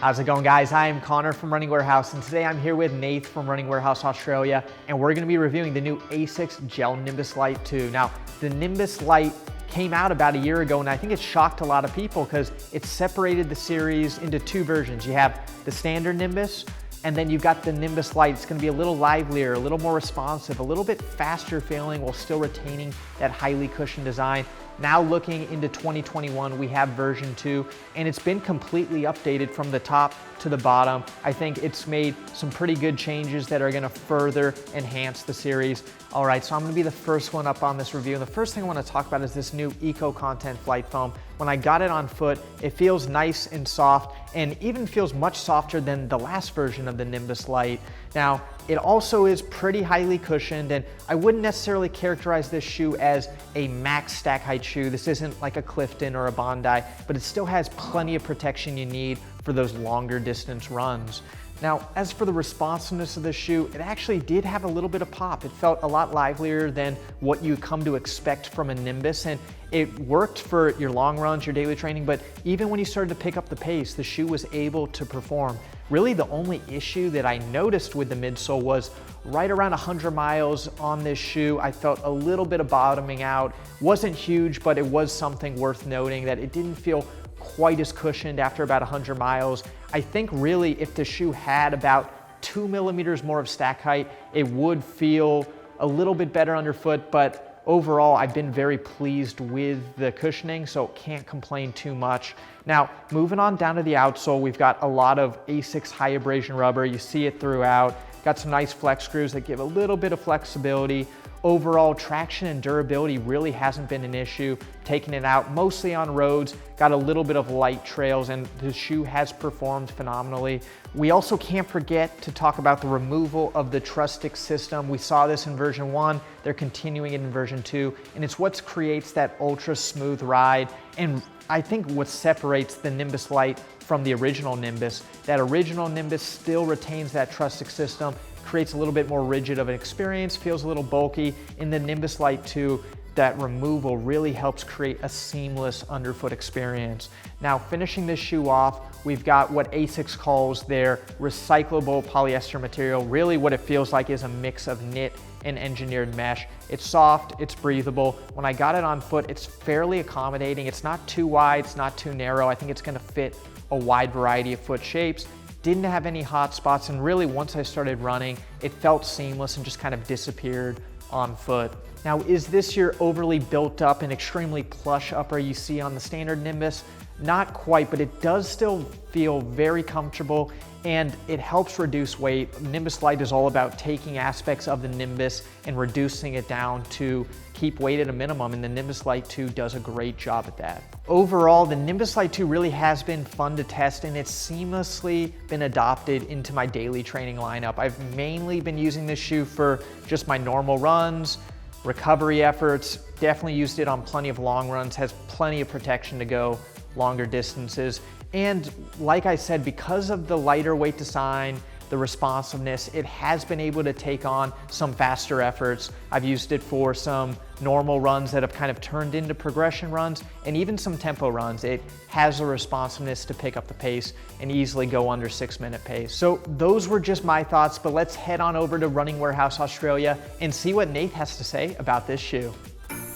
How's it going, guys? I am Connor from Running Warehouse, and today I'm here with Nate from Running Warehouse Australia, and we're going to be reviewing the new ASICS Gel Nimbus Lite 2. Now, the Nimbus Lite came out about a year ago, and I think it shocked a lot of people because it separated the series into two versions. You have the standard Nimbus, and then you've got the Nimbus Lite. It's going to be a little livelier, a little more responsive, a little bit faster feeling while still retaining that highly cushioned design. Now looking into 2021, we have version 2, and it's been completely updated from the top to the bottom. I think it's made some pretty good changes that are gonna further enhance the series. All right, so I'm gonna be the first one up on this review, and the first thing I wanna talk about is this new eco-content flight foam. When I got it on foot, it feels nice and soft, and even feels much softer than the last version of the Nimbus Lite. Now, it also is pretty highly cushioned, and I wouldn't necessarily characterize this shoe as a max stack height shoe. This isn't like a Clifton or a Bondi, but it still has plenty of protection you need for those longer distance runs. Now, as for the responsiveness of the shoe, it actually did have a little bit of pop. It felt a lot livelier than what you come to expect from a Nimbus, and it worked for your long runs, your daily training, but even when you started to pick up the pace, the shoe was able to perform. Really, the only issue that I noticed with the midsole was right around 100 miles on this shoe, I felt a little bit of bottoming out. Wasn't huge, but it was something worth noting that it didn't feel quite as cushioned after about 100 miles. I think really if the shoe had about 2 millimeters more of stack height, it would feel a little bit better underfoot, but overall, I've been very pleased with the cushioning, so can't complain too much. Now, moving on down to the outsole, we've got a lot of ASICS high abrasion rubber. You see it throughout. Got some nice flex screws that give a little bit of flexibility. Overall, traction and durability really hasn't been an issue. Taking it out mostly on roads, got a little bit of light trails, and the shoe has performed phenomenally. We also can't forget to talk about the removal of the Trusstic system. We saw this in version 1, they're continuing it in version 2, and it's what creates that ultra smooth ride. And I think what separates the Nimbus Lite from the original Nimbus, that original Nimbus still retains that Trusstic system, creates a little bit more rigid of an experience, feels a little bulky. In the Nimbus Lite 2, that removal really helps create a seamless underfoot experience. Now, finishing this shoe off, we've got what ASICS calls their recyclable polyester material. Really what it feels like is a mix of knit and engineered mesh. It's soft, it's breathable. When I got it on foot, it's fairly accommodating. It's not too wide, it's not too narrow. I think it's gonna fit a wide variety of foot shapes. Didn't have any hot spots, and really once I started running, it felt seamless and just kind of disappeared on foot. Now, is this your overly built up and extremely plush upper you see on the standard Nimbus? Not quite, but it does still feel very comfortable, and it helps reduce weight. Nimbus Lite is all about taking aspects of the Nimbus and reducing it down to keep weight at a minimum, and the Nimbus Lite 2 does a great job at that. Overall, the Nimbus Lite 2 really has been fun to test, and it's seamlessly been adopted into my daily training lineup. I've mainly been using this shoe for just my normal runs, recovery efforts, definitely used it on plenty of long runs, has plenty of protection to go longer distances. And like I said, because of the lighter weight design, the responsiveness, it has been able to take on some faster efforts. I've used it for some normal runs that have kind of turned into progression runs, and even some tempo runs. It has a responsiveness to pick up the pace and easily go under 6-minute pace. So those were just my thoughts, but let's head on over to Running Warehouse Australia and see what Nate has to say about this shoe.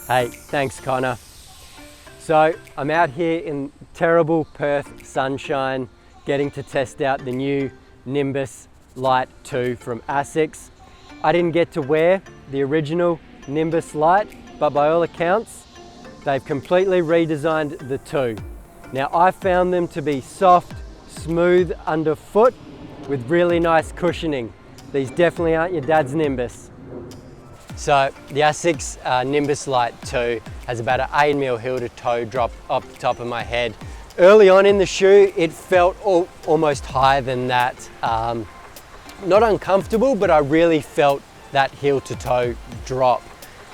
Hey, thanks Connor. So I'm out here in terrible Perth sunshine, getting to test out the new Nimbus Lite 2 from ASICS. I didn't get to wear the original Nimbus Lite, but by all accounts, they've completely redesigned the 2. Now, I found them to be soft, smooth underfoot with really nice cushioning. These definitely aren't your dad's Nimbus. So the ASICS Nimbus Lite 2 has about an 8mm heel to toe drop off the top of my head. Early on in the shoe, it felt almost higher than that. Not uncomfortable, but I really felt that heel to toe drop.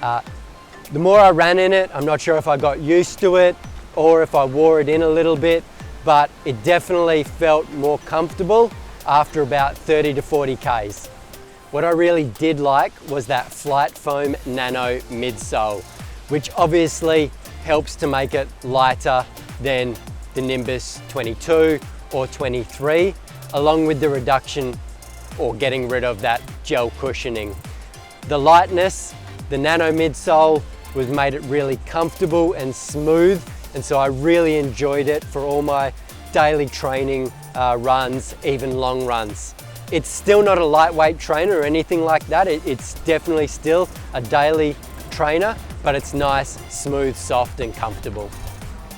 The more I ran in it, I'm not sure if I got used to it or if I wore it in a little bit, but it definitely felt more comfortable after about 30 to 40 Ks. What I really did like was that flytefoam nano midsole, which obviously helps to make it lighter than the Nimbus 22 or 23, along with the reduction or getting rid of that gel cushioning. The lightness, the nano midsole was made it really comfortable and smooth, and so I really enjoyed it for all my daily training runs, even long runs. It's still not a lightweight trainer or anything like that. It's definitely still a daily trainer, but it's nice, smooth, soft and comfortable.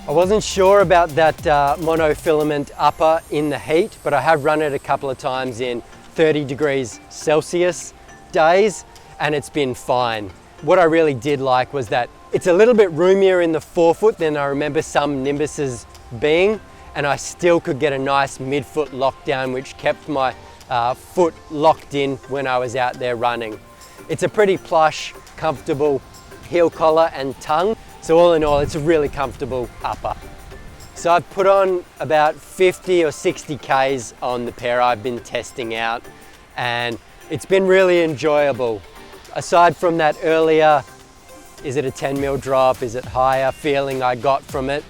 I wasn't sure about that monofilament upper in the heat, but I have run it a couple of times in 30 degrees Celsius days and it's been fine. What I really did like was that it's a little bit roomier in the forefoot than I remember some Nimbuses being, and I still could get a nice midfoot lockdown which kept my foot locked in when I was out there running. It's a pretty plush, comfortable heel collar and tongue, so all in all it's a really comfortable upper. So I've put on about 50 or 60 Ks on the pair I've been testing out, and it's been really enjoyable. Aside from that earlier, is it a 10 mil drop, is it higher feeling I got from it,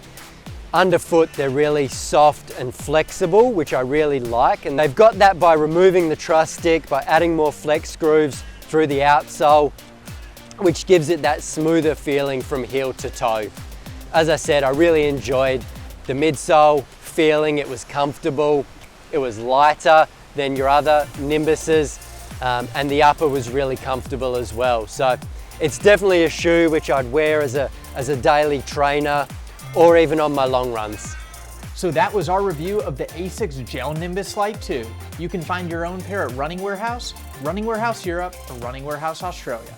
underfoot they're really soft and flexible, which I really like, and they've got that by removing the truss stick, by adding more flex grooves through the outsole, which gives it that smoother feeling from heel to toe. As I said, I really enjoyed the midsole feeling. It was comfortable, it was lighter than your other Nimbuses, and the upper was really comfortable as well. So it's definitely a shoe which I'd wear as a daily trainer or even on my long runs. So that was our review of the ASICS Gel Nimbus Lite 2. You can find your own pair at Running Warehouse, Running Warehouse Europe, or Running Warehouse Australia.